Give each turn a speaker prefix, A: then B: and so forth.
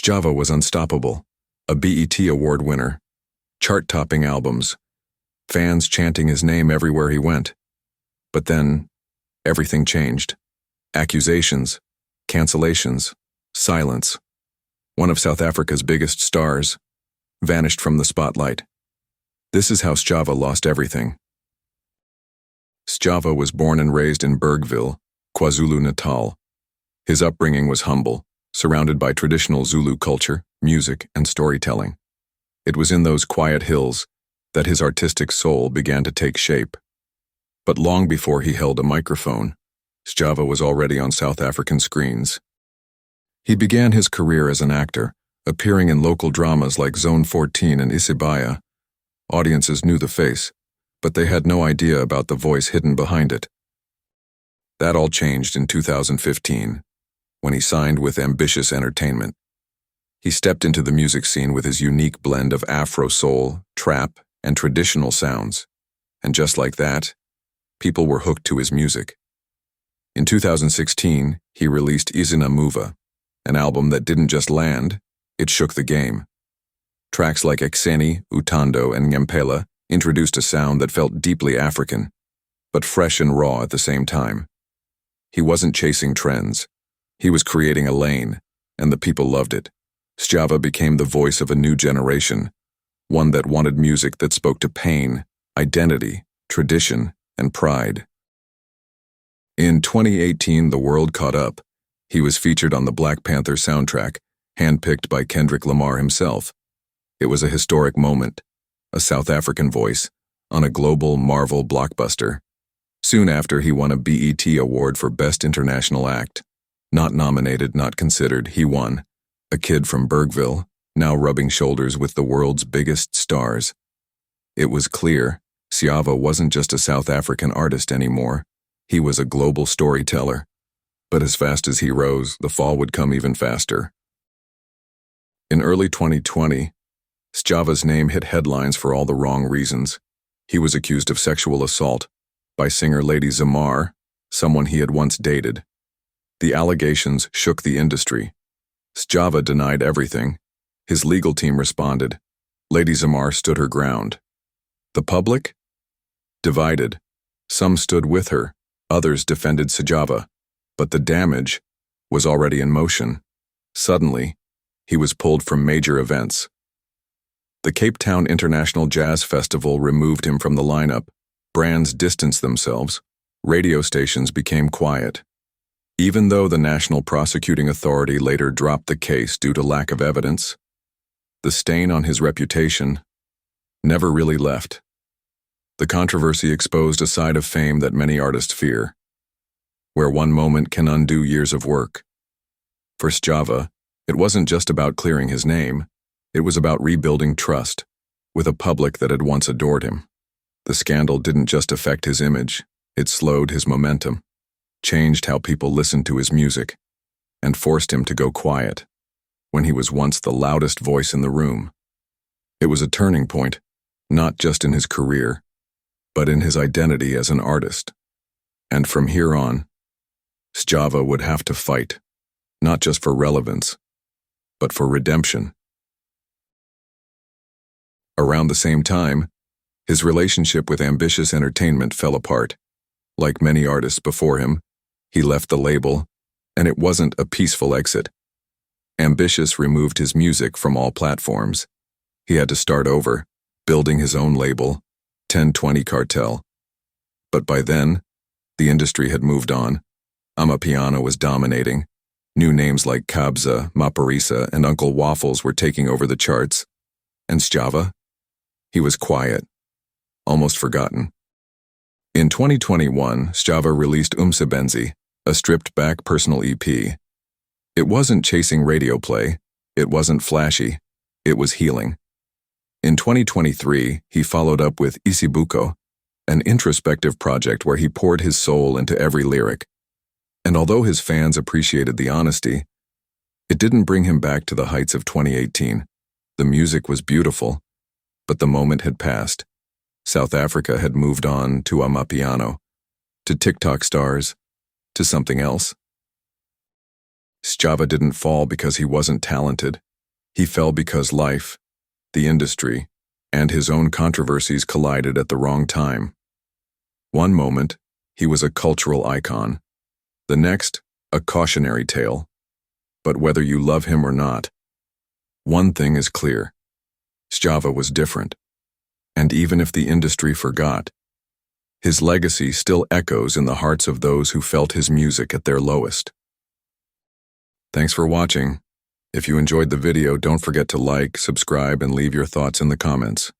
A: Sjava was unstoppable, a BET Award winner, chart-topping albums, fans chanting his name everywhere he went. But then, everything changed. Accusations, cancellations, silence. One of South Africa's biggest stars vanished from the spotlight. This is how Sjava lost everything. Sjava was born and raised in Bergville, KwaZulu-Natal. His upbringing was humble, surrounded by traditional Zulu culture, music, and storytelling. It was in those quiet hills that his artistic soul began to take shape. But long before he held a microphone, Sjava was already on South African screens. He began his career as an actor, appearing in local dramas like Zone 14 and Isibaya. Audiences knew the face, but they had no idea about the voice hidden behind it. That all changed in 2015, when he signed with Ambitious Entertainment. He stepped into the music scene with his unique blend of Afro-soul, trap, and traditional sounds. And just like that, people were hooked to his music. In 2016, he released Izina Muva, an album that didn't just land, it shook the game. Tracks like Ekseni, Utando, and Ngempela introduced a sound that felt deeply African, but fresh and raw at the same time. He wasn't chasing trends. He was creating a lane, and the people loved it. Sjava became the voice of a new generation, one that wanted music that spoke to pain, identity, tradition, and pride. In 2018, the world caught up. He was featured on the Black Panther soundtrack, handpicked by Kendrick Lamar himself. It was a historic moment, a South African voice, on a global Marvel blockbuster. Soon after, he won a BET Award for Best International Act. Not nominated, not considered, he won. A kid from Bergville, now rubbing shoulders with the world's biggest stars. It was clear, Sjava wasn't just a South African artist anymore. He was a global storyteller. But as fast as he rose, the fall would come even faster. In early 2020, Sjava's name hit headlines for all the wrong reasons. He was accused of sexual assault by singer Lady Zamar, someone he had once dated. The allegations shook the industry. Sjava denied everything. His legal team responded. Lady Zamar stood her ground. The public? Divided. Some stood with her, others defended Sjava. But the damage was already in motion. Suddenly, he was pulled from major events. The Cape Town International Jazz Festival removed him from the lineup. Brands distanced themselves. Radio stations became quiet. Even though the National Prosecuting Authority later dropped the case due to lack of evidence, the stain on his reputation never really left. The controversy exposed a side of fame that many artists fear, where one moment can undo years of work. For Sjava, it wasn't just about clearing his name, it was about rebuilding trust with a public that had once adored him. The scandal didn't just affect his image, it slowed his momentum, changed how people listened to his music, and forced him to go quiet when he was once the loudest voice in the room. It was a turning point, not just in his career, but in his identity as an artist. And from here on, Sjava would have to fight, not just for relevance, but for redemption. Around the same time, his relationship with Ambitious Entertainment fell apart. Like many artists before him, he left the label, and it wasn't a peaceful exit. Ambitious removed his music from all platforms. He had to start over, building his own label, 1020 Cartel. But by then, the industry had moved on. Amapiano was dominating. New names like Kabza, Maphorisa, and Uncle Waffles were taking over the charts. And Sjava? He was quiet, almost forgotten. In 2021, Sjava released Umsebenzi, a stripped-back personal EP. It wasn't chasing radio play, it wasn't flashy, it was healing. In 2023, he followed up with Isibuko, an introspective project where he poured his soul into every lyric. And although his fans appreciated the honesty, it didn't bring him back to the heights of 2018. The music was beautiful, but the moment had passed. South Africa had moved on to Amapiano, to TikTok stars, to something else. Sjava didn't fall because he wasn't talented. He fell because life, the industry, and his own controversies collided at the wrong time. One moment, he was a cultural icon. The next, a cautionary tale. But whether you love him or not, one thing is clear. Sjava was different. And even if the industry forgot, his legacy still echoes in the hearts of those who felt his music at their lowest. Thanks for watching. If you enjoyed the video, don't forget to like, subscribe, and leave your thoughts in the comments.